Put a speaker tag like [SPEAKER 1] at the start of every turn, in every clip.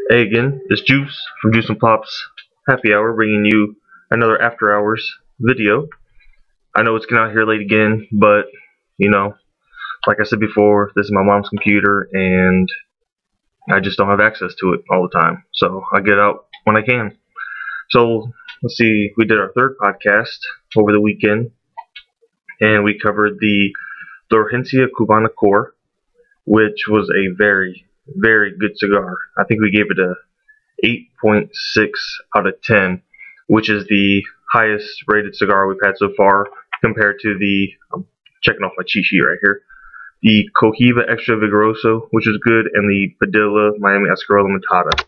[SPEAKER 1] Hey again, it's Juice from Juice and Plops Happy Hour, bringing you another After Hours video. I know it's getting out here late again, but like I said before, this is my mom's computer, and I just don't have access to it all the time. So I get out when I can. So let's see, we did our third podcast over the weekend, and we covered the Herencia Cubana Core, which was a very, very good cigar. I think we gave it a 8.6 out of 10, which is the highest rated cigar we've had so far compared to the, I'm checking off my cheat sheet right here, the Cohiba Extra Vigoroso, which is good, and the Padilla Miami Escarole Limitada.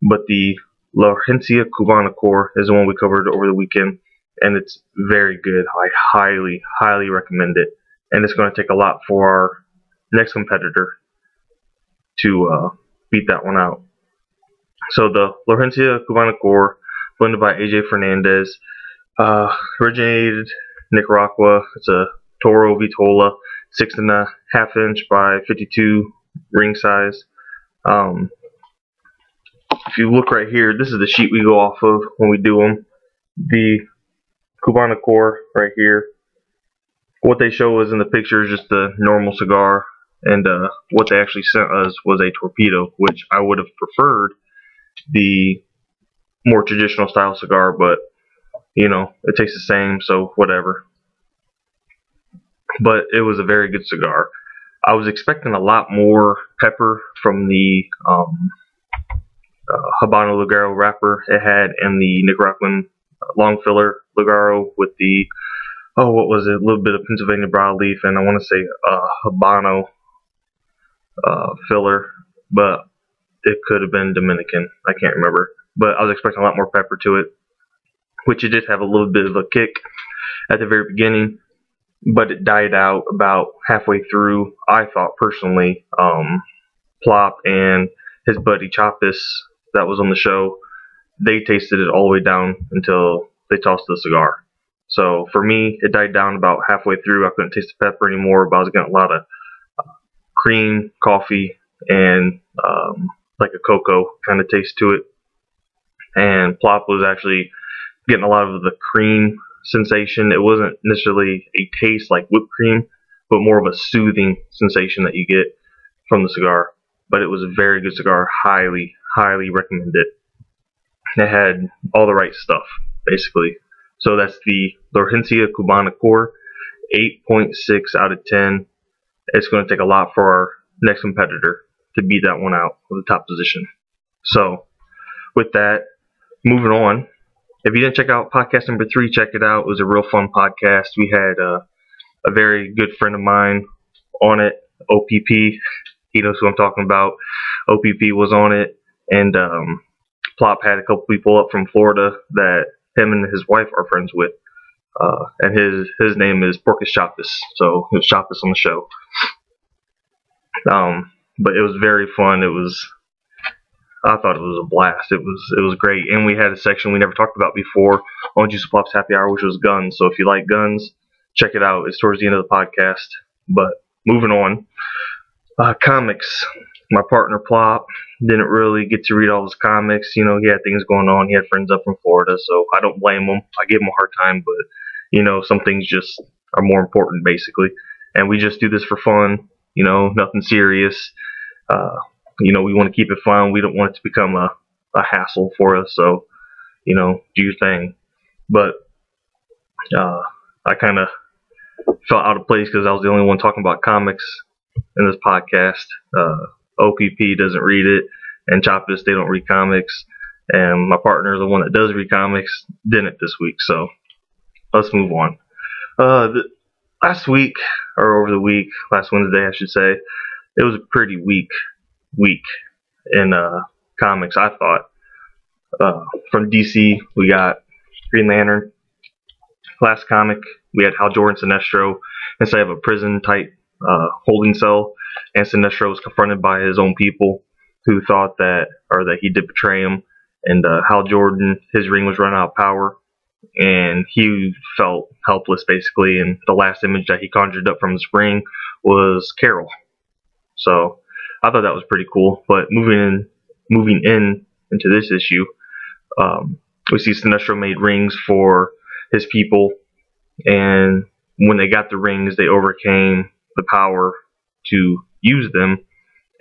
[SPEAKER 1] But the La Herencia Cubana Core is the one we covered over the weekend, and it's very good. I highly, highly recommend it. And it's going to take a lot for our next competitor to beat that one out. So the La Herencia Cubana Core, blended by AJ Fernandez, originated Nicaragua. It's a Toro Vitola, 6.5 inch by 52 ring size. If you look right here, this is the sheet we go off of when we do them. The Cubana Core right here. What they show us in the picture is just a normal cigar, and what they actually sent us was a torpedo, which I would have preferred the more traditional style cigar, but it tastes the same, so whatever. But it was a very good cigar. I was expecting a lot more pepper from the Habano Ligero wrapper it had, and the Nicaraguan long filler Ligero with the what was it? A little bit of Pennsylvania broadleaf, and I want to say Habano filler, but it could have been Dominican. I can't remember. But I was expecting a lot more pepper to it, which it did have a little bit of a kick at the very beginning, but it died out about halfway through. I thought personally, Plop and his buddy Choppis that was on the show, they tasted it all the way down until they tossed the cigar. So for me, it died down about halfway through. I couldn't taste the pepper anymore, but I was getting a lot of cream, coffee, and like a cocoa kind of taste to it. And Plop was actually getting a lot of the cream sensation. It wasn't necessarily a taste like whipped cream, but more of a soothing sensation that you get from the cigar. But it was a very good cigar. Highly, highly recommend it. It had all the right stuff, basically. So that's the La Herencia Cubana Core, 8.6 out of 10. It's going to take a lot for our next competitor to beat that one out for the top position. So, with that, moving on. If you didn't check out podcast number 3, check it out. It was a real fun podcast. We had a very good friend of mine on it, OPP. He knows who I'm talking about. OPP was on it, and Plop had a couple people up from Florida that him and his wife are friends with, and his name is Porcus Choppis, so it was Choppis on the show. But it was very fun. I thought it was a blast. It was great, and we had a section we never talked about before on Juice and Plops Happy Hour, which was guns. So if you like guns, check it out. It's towards the end of the podcast. But moving on, comics. My partner Plop didn't really get to read all his comics. He had things going on. He had friends up from Florida, so I don't blame him. I give him a hard time, but some things just are more important, basically. And we just do this for fun. Nothing serious. We want to keep it fun. We don't want it to become a hassle for us. So, do your thing. But I kind of felt out of place because I was the only one talking about comics in this podcast. OPP doesn't read it, and Choppis, they don't read comics, and my partner, the one that does read comics, didn't this week. So let's move on. Last week, or over the week, last Wednesday I should say, it was a pretty weak week in comics, I thought. From DC, we got Green Lantern. Last comic, we had Hal Jordan Sinestro inside of a prison type holding cell, and Sinestro was confronted by his own people who thought that he did betray him, and Hal Jordan, his ring was running out of power, and he felt helpless basically, and the last image that he conjured up from his ring was Carol. So I thought that was pretty cool. But moving in into this issue, we see Sinestro made rings for his people, and when they got the rings, they overcame the power to use them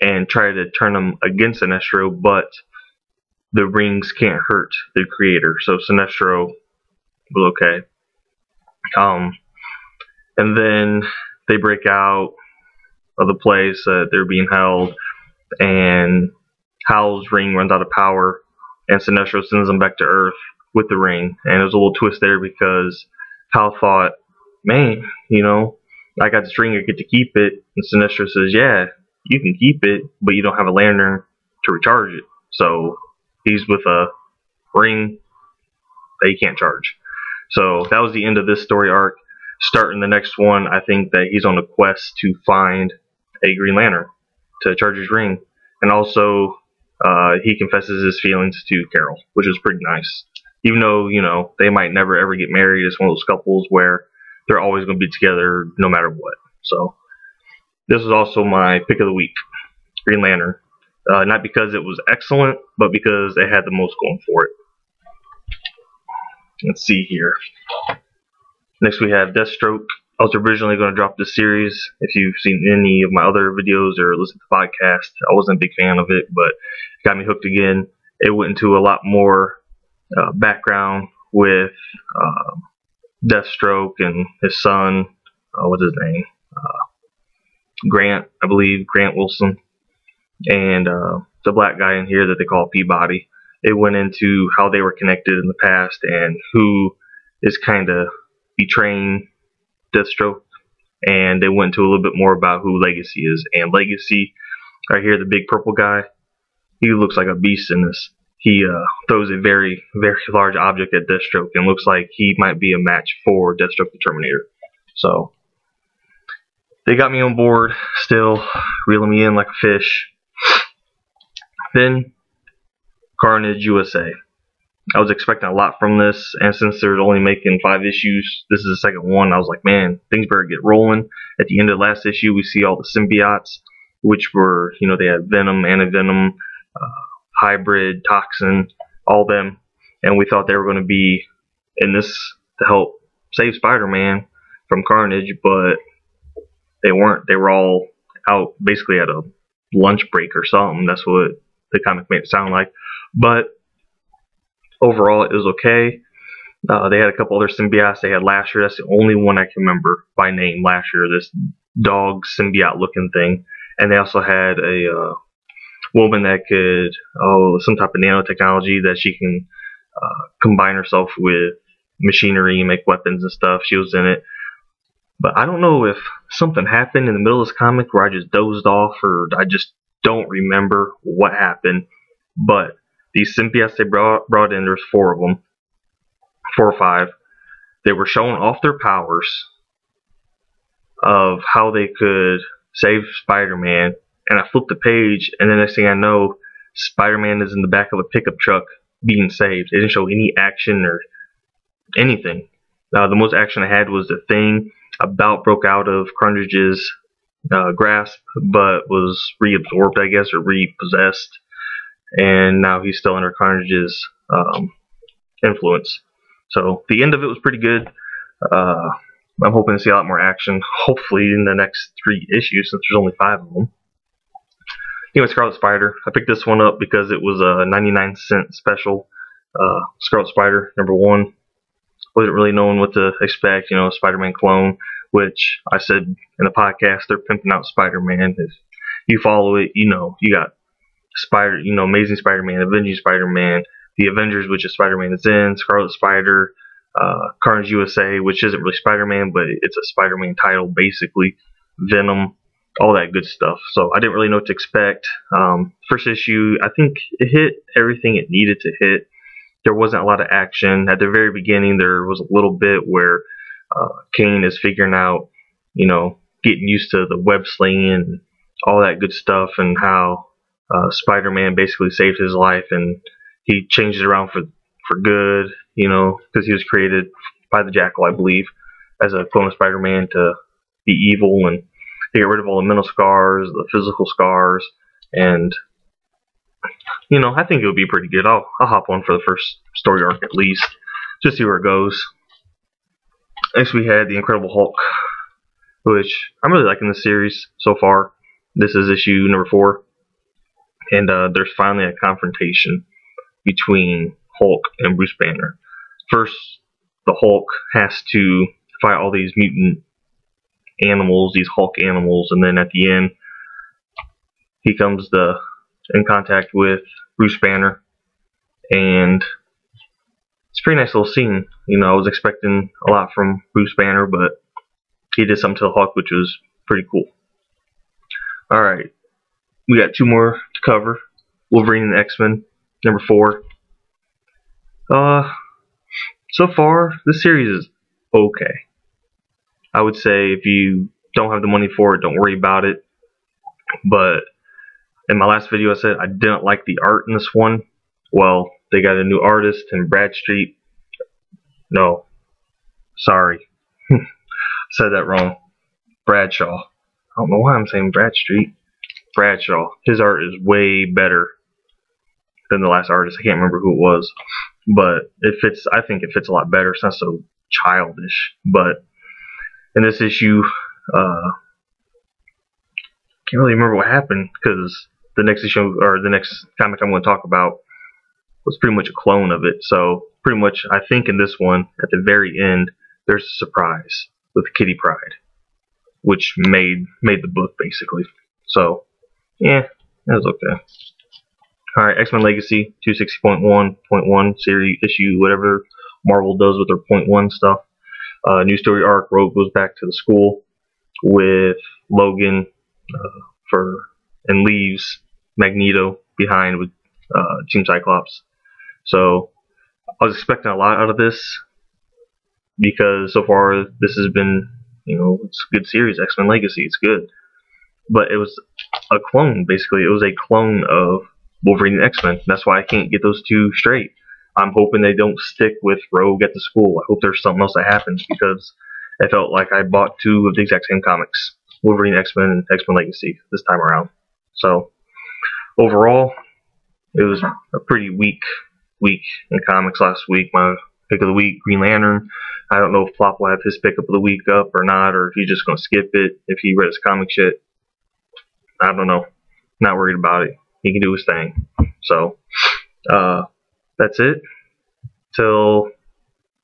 [SPEAKER 1] and try to turn them against Sinestro, but the rings can't hurt the creator, so Sinestro was okay. And then they break out of the place that they're being held, and Hal's ring runs out of power, and Sinestro sends them back to Earth with the ring. And there's a little twist there because Hal thought, man, I got this ring, I get to keep it. And Sinestro says, yeah, you can keep it, but you don't have a lantern to recharge it. So he's with a ring that he can't charge. So that was the end of this story arc. Starting the next one, I think that he's on a quest to find a Green Lantern to charge his ring. And also, he confesses his feelings to Carol, which is pretty nice. Even though, they might never ever get married, it's one of those couples where they're always going to be together no matter what. So, this is also my pick of the week, Green Lantern. Not because it was excellent, but because it had the most going for it. Let's see here. Next we have Deathstroke. I was originally going to drop this series. If you've seen any of my other videos or listened to the podcast, I wasn't a big fan of it, but it got me hooked again. It went into a lot more background with Deathstroke and his son. What's his name? Grant, I believe. Grant Wilson. And the black guy in here that they call Peabody. It went into how they were connected in the past and who is kind of betraying Deathstroke, and they went into a little bit more about who Legacy is. And Legacy, right here, the big purple guy, he looks like a beast in this. He throws a very, very large object at Deathstroke and looks like he might be a match for Deathstroke the Terminator. So they got me on board, still reeling me in like a fish. Then Carnage USA. I was expecting a lot from this, and since they're only making 5 issues, this is the second one. I was like, man, things better get rolling. At the end of the last issue, we see all the symbiotes, which were, they had Venom, Anti-Venom, Hybrid, Toxin, all them, and we thought they were going to be in this to help save Spider-Man from Carnage, but they weren't. They were all out basically at a lunch break or something. That's what the comic made it sound like. But overall, it was okay. They had a couple other symbiotes. They had Lasher. That's the only one I can remember by name, Lasher, this dog symbiote looking thing. And they also had a woman that could, some type of nanotechnology that she can combine herself with machinery and make weapons and stuff. She was in it. But I don't know if something happened in the middle of this comic where I just dozed off, or I just don't remember what happened. But these symbiotes they brought in, there's 4 of them. 4 or 5. They were showing off their powers of how they could save Spider-Man. And I flipped the page, and the next thing I know, Spider-Man is in the back of a pickup truck being saved. It didn't show any action or anything. The most action I had was the Thing about broke out of Carnage's grasp, but was reabsorbed, I guess, or repossessed. And now he's still under Carnage's influence. So the end of it was pretty good. I'm hoping to see a lot more action, hopefully in the next 3 issues, since there's only 5 of them. Anyway, Scarlet Spider. I picked this one up because it was a 99-cent special. Scarlet Spider, #1. Wasn't really knowing what to expect, Spider-Man clone, which I said in the podcast, they're pimping out Spider-Man. If you follow it, you got Amazing Spider-Man, Avenging Spider-Man, the Avengers, which is Spider-Man is in, Scarlet Spider, Carnage USA, which isn't really Spider-Man, but it's a Spider-Man title, basically, Venom, all that good stuff. So I didn't really know what to expect. First issue, I think it hit everything it needed to hit. There wasn't a lot of action. At the very beginning, there was a little bit where Kane is figuring out, getting used to the web slinging and all that good stuff, and how Spider-Man basically saved his life, and he changed it around for good, because he was created by the Jackal, I believe, as a clone of Spider-Man to be evil and to get rid of all the mental scars, the physical scars, and you know, I think it'll be pretty good. I'll hop on for the first story arc at least, just see where it goes. Next we had the Incredible Hulk, which I'm really liking the series so far. This is issue number 4, and there's finally a confrontation between Hulk and Bruce Banner. First, the Hulk has to fight all these mutant animals, these Hulk animals, and then at the end, he comes in contact with Bruce Banner, and it's a pretty nice little scene. You know, I was expecting a lot from Bruce Banner, but he did something to the Hulk, which was pretty cool. Alright, we got 2 more to cover. Wolverine and X-Men, number 4. So far, this series is okay. I would say if you don't have the money for it, don't worry about it. But in my last video I said I didn't like the art in this one. Well, they got a new artist in Bradstreet. No, sorry. Said that wrong. Bradshaw. I don't know why I'm saying Bradstreet. Bradshaw. His art is way better than the last artist. I can't remember who it was. But I think it fits a lot better. It's not so childish. But in this issue, can't really remember what happened, because the next issue, or the next comic I'm going to talk about, was pretty much a clone of it. So pretty much, I think in this one, at the very end, there's a surprise with Kitty Pryde, which made the book basically. So yeah, that was okay. Alright, X-Men Legacy 260.1.1 series issue, whatever Marvel does with their .1 stuff. New story arc. Rogue goes back to the school with Logan and leaves Magneto behind with Team Cyclops. So I was expecting a lot out of this, because so far this has been, you know, it's a good series. X-Men Legacy, it's good, but it was a clone basically. It was a clone of Wolverine and X-Men. That's why I can't get those two straight. I'm hoping they don't stick with Rogue at the school. I hope there's something else that happens, because I felt like I bought 2 of the exact same comics, Wolverine, X-Men, and X-Men Legacy this time around. So overall, it was a pretty weak week in comics last week. My pick of the week, Green Lantern. I don't know if Plop will have his pick up of the week up or not, or if he's just going to skip it if he read his comics yet. I don't know. Not worried about it. He can do his thing. So that's it. Till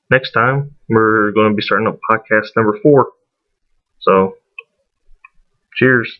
[SPEAKER 1] next time, we're going to be starting up podcast number 4. So cheers.